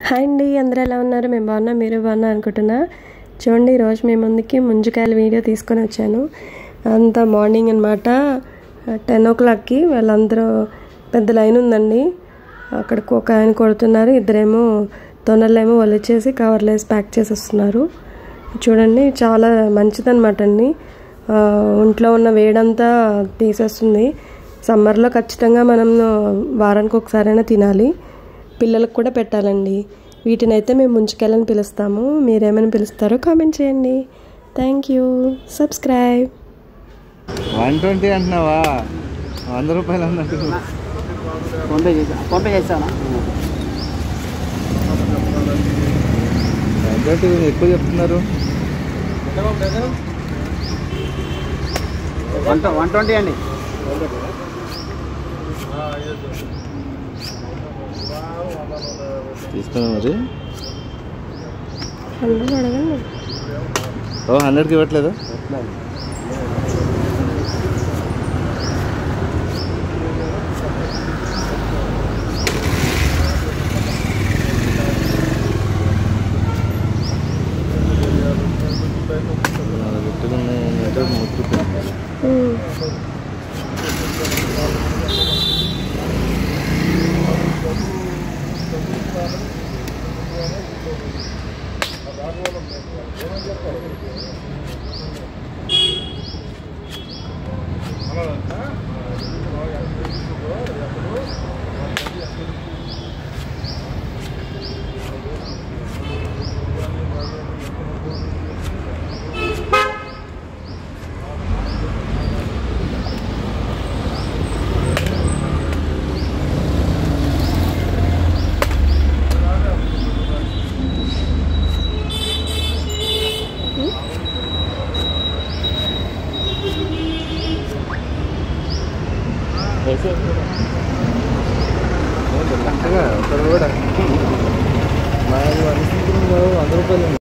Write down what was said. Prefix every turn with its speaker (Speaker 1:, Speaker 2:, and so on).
Speaker 1: Hi అండి, అందరూ ఎలా ఉన్నారు? మేము బాగున్నాం, మీరు బాగున్నా అనుకుంటున్నా. చూడండి, ఈరోజు మీ ముందుకి ముంజికాయల వీడియో తీసుకొని వచ్చాను. అంతా మార్నింగ్ అనమాట. 10 o'clockకి వాళ్ళందరూ పెద్ద లైన్ ఉందండి. అక్కడికి ఒక ఆయన కొడుతున్నారు, ఇద్దరేమో తొనలేమో వలిచేసి కవర్లు వేసి ప్యాక్ చేసి వస్తున్నారు. చూడండి, చాలా మంచిదన్నమాట అండి. ఒంట్లో ఉన్న వేడంతా తీసేస్తుంది. సమ్మర్లో ఖచ్చితంగా మనం వారానికి ఒకసారైనా తినాలి. పిల్లలకు కూడా పెట్టాలండి. వీటిని అయితే మేము ముంజికాయలని పిలుస్తాము. మీరేమైనా పిలుస్తారో కామెంట్ చేయండి. Thank you. సబ్స్క్రైబ్.
Speaker 2: 120 అంటున్నావా? 100 రూపాయలు అన్నట్టు
Speaker 3: ఫోన్పే చేస్తాను.
Speaker 2: ఎక్కువ చెప్తున్నారు.
Speaker 3: 120 అండి.
Speaker 2: తీసుకున్నా మరి.
Speaker 1: 100 అడగండి.
Speaker 2: 100కి ఇవ్వట్లేదు. కూడా మాది 100 రూపాయలు.